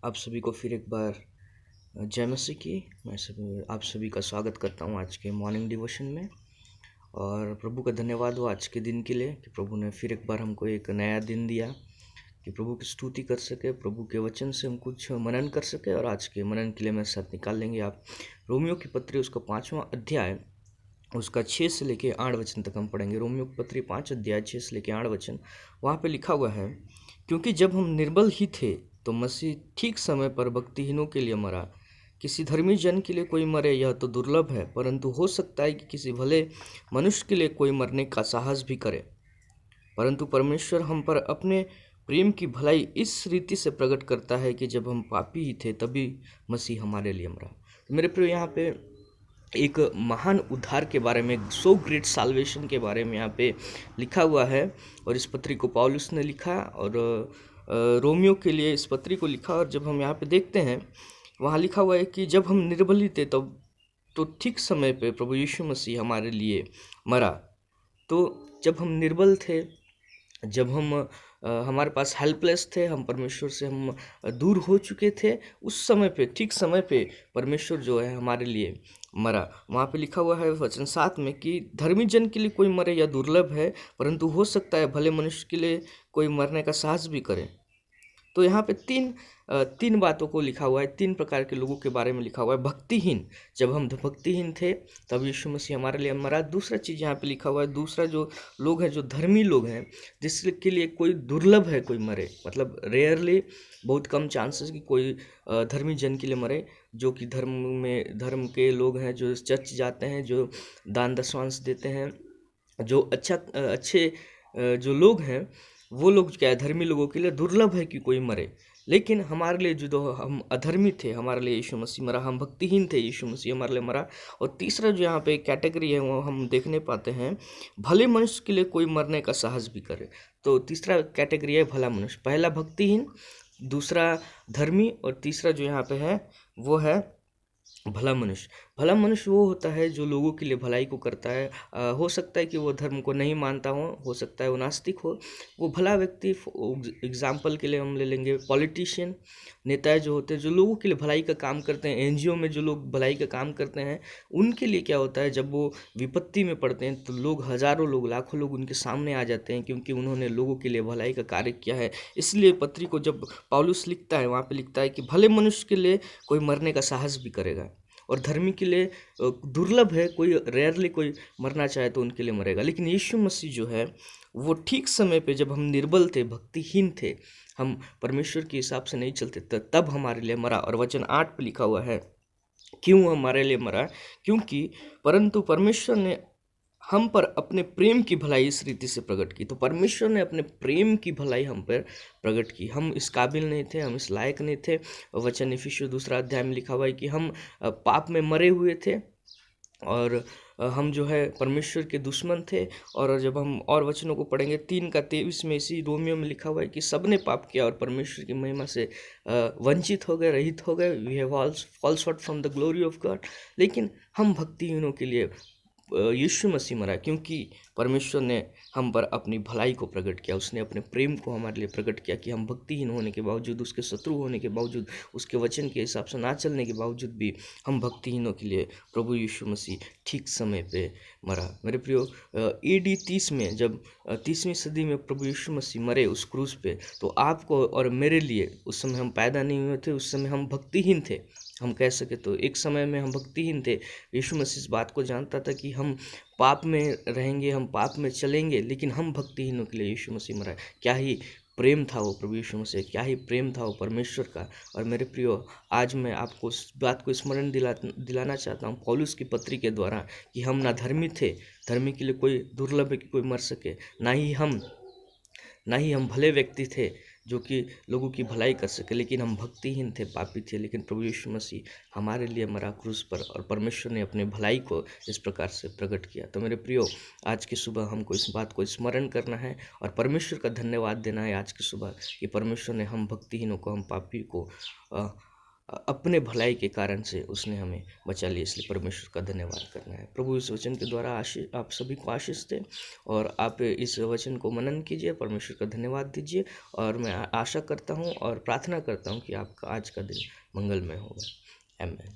आप सभी को फिर एक बार जय मसीह की। आप सभी का स्वागत करता हूँ आज के मॉर्निंग डिवोशन में। और प्रभु का धन्यवाद हो आज के दिन के लिए कि प्रभु ने फिर एक बार हमको एक नया दिन दिया कि प्रभु की स्तुति कर सके, प्रभु के वचन से हम कुछ मनन कर सके। और आज के मनन के लिए मेरे साथ निकाल लेंगे आप रोमियो की पत्री, उसका 5वां अध्याय, उसका 6 से लेके 8 वचन तक हम पढ़ेंगे। रोमियो की पत्री 5 अध्याय 6 से लेके 8 वचन। वहाँ पे लिखा हुआ है, क्योंकि जब हम निर्बल ही थे तो मसीह ठीक समय पर भक्तिहीनों के लिए मरा। किसी धर्मी जन के लिए कोई मरे यह तो दुर्लभ है, परंतु हो सकता है कि किसी भले मनुष्य के लिए कोई मरने का साहस भी करे। परंतु परमेश्वर हम पर अपने प्रेम की भलाई इस रीति से प्रकट करता है कि जब हम पापी ही थे तभी मसीह हमारे लिए मरा। तो मेरे प्रिय, यहाँ पे एक महान उद्धार के बारे में, सो ग्रेट साल्वेशन के बारे में यहाँ पे लिखा हुआ है। और इस पत्री को पौलुस ने लिखा और रोमियो के लिए इस पत्री को लिखा। और जब हम यहाँ पे देखते हैं, वहाँ लिखा हुआ है कि जब हम निर्बल ही थे तब तो ठीक समय पे प्रभु यीशु मसीह हमारे लिए मरा। तो जब हम निर्बल थे, जब हम हमारे पास हेल्पलेस थे, हम परमेश्वर से हम दूर हो चुके थे, उस समय पे, ठीक समय पे परमेश्वर जो है हमारे लिए मरा। वहाँ पे लिखा हुआ है वचन 7 में कि धर्मी जन के लिए कोई मरे या दुर्लभ है, परंतु हो सकता है भले मनुष्य के लिए कोई मरने का साहस भी करे। तो यहाँ पे तीन बातों को लिखा हुआ है, 3 प्रकार के लोगों के बारे में लिखा हुआ है। भक्तिहीन, जब हम भक्तिहीन थे तब यीशु मसीह हमारे लिए मरा। दूसरा चीज़ यहाँ पे लिखा हुआ है, दूसरा जो लोग हैं, जो धर्मी लोग हैं, जिसके लिए कोई दुर्लभ है कोई मरे, मतलब रेयरली, बहुत कम चांसेस कि कोई धर्मी जन के लिए मरे। जो कि धर्म के लोग हैं, जो चर्च जाते हैं, जो दान दशवांश देते हैं, जो अच्छे जो लोग हैं, वो लोग क्या है, धर्मी लोगों के लिए दुर्लभ है कि कोई मरे। लेकिन हमारे लिए जो हम अधर्मी थे, हमारे लिए यीशु मसीह मरा। हम भक्तिहीन थे, यीशु मसीह हमारे लिए मरा। और तीसरा जो यहाँ पे कैटेगरी है वो हम देखने पाते हैं, भले मनुष्य के लिए कोई मरने का साहस भी करे। तो तीसरा कैटेगरी है भला मनुष्य। पहला भक्तिहीन, दूसरा धर्मी, और तीसरा जो यहाँ पे है वो है भला मनुष्य। भला मनुष्य वो होता है जो लोगों के लिए भलाई को करता है। हो सकता है कि वो धर्म को नहीं मानता हो सकता है वो नास्तिक हो। वो भला व्यक्ति, एग्जाम्पल के लिए हम ले लेंगे पॉलिटिशियन, नेता जो होते हैं, जो लोगों के लिए भलाई का काम करते हैं, एनजीओ में जो लोग भलाई का काम करते हैं, उनके लिए क्या होता है, जब वो विपत्ति में पड़ते हैं तो लोग, हजारों लोग, लाखों लोग उनके सामने आ जाते हैं, क्योंकि उन्होंने लोगों के लिए भलाई का कार्य किया है। इसलिए पत्री को जब पौलुस लिखता है, वहाँ पे लिखता है कि भले मनुष्य के लिए कोई मरने का साहस भी करेगा, और धर्मी के लिए दुर्लभ है, कोई रेयरली कोई मरना चाहे तो उनके लिए मरेगा। लेकिन यीशु मसीह जो है वो ठीक समय पे, जब हम निर्बल थे, भक्तिहीन थे, हम परमेश्वर के हिसाब से नहीं चलते थे, तब हमारे लिए मरा। और वचन 8 पे लिखा हुआ है, क्यों हमारे लिए मरा? क्योंकि परंतु परमेश्वर ने हम पर अपने प्रेम की भलाई इस रीति से प्रकट की। तो परमेश्वर ने अपने प्रेम की भलाई हम पर प्रकट की। हम इस काबिल नहीं थे, हम इस लायक नहीं थे। वचन इफिसियों 2 अध्याय में लिखा हुआ है कि हम पाप में मरे हुए थे, और हम जो है परमेश्वर के दुश्मन थे। और जब हम और वचनों को पढ़ेंगे, 3:23 में, इसी रोमियो में लिखा हुआ है कि सबने पाप किया और परमेश्वर की महिमा से वंचित हो गए, रहित हो गए। We have all fall short from the glory of God. लेकिन हम भक्तिहीनों के लिए यीशु मसीह मरा, क्योंकि परमेश्वर ने हम पर अपनी भलाई को प्रकट किया। उसने अपने प्रेम को हमारे लिए प्रकट किया कि हम भक्तिहीन होने के बावजूद, उसके शत्रु होने के बावजूद, उसके वचन के हिसाब से ना चलने के बावजूद भी, हम भक्तिहीनों के लिए प्रभु यीशु मसीह ठीक समय पे मरा। मेरे प्रियो, AD 30 में, जब 30वीं सदी में प्रभु यीशु मसीह मरे उस क्रूस पे, तो आपको और मेरे लिए, उस समय हम पैदा नहीं हुए थे, उस समय हम भक्तिहीन थे। हम कह सके तो एक समय में हम भक्तिहीन थे। यीशु मसीह इस बात को जानता था कि हम पाप में रहेंगे, हम पाप में चलेंगे, लेकिन हम भक्तिहीनों के लिए यीशु मसीह मरा। क्या ही प्रेम था वो प्रभु यीशु मसीह, क्या ही प्रेम था वो परमेश्वर का। और मेरे प्रियो, आज मैं आपको उस बात को स्मरण दिलाना चाहता हूँ पौलुस की पत्री के द्वारा, कि हम ना धर्मी थे, धर्मी के लिए कोई दुर्लभ है कि कोई मर सके, ना ही हम भले व्यक्ति थे जो कि लोगों की भलाई कर सके, लेकिन हम भक्तिहीन थे, पापी थे। लेकिन प्रभु यीशु मसीह हमारे लिए मरा क्रूस पर, और परमेश्वर ने अपने भलाई को इस प्रकार से प्रकट किया। तो मेरे प्रियो, आज की सुबह हमको इस बात को स्मरण करना है और परमेश्वर का धन्यवाद देना है आज की सुबह, कि परमेश्वर ने हम भक्तिहीनों को, हम पापी को अपने भलाई के कारण से उसने हमें बचा लिया, इसलिए परमेश्वर का धन्यवाद करना है। प्रभु इस वचन के द्वारा आप सभी को आशीष दे और आप इस वचन को मनन कीजिए, परमेश्वर का धन्यवाद दीजिए। और मैं आशा करता हूँ और प्रार्थना करता हूँ कि आपका आज का दिन मंगलमय होगा। आमीन।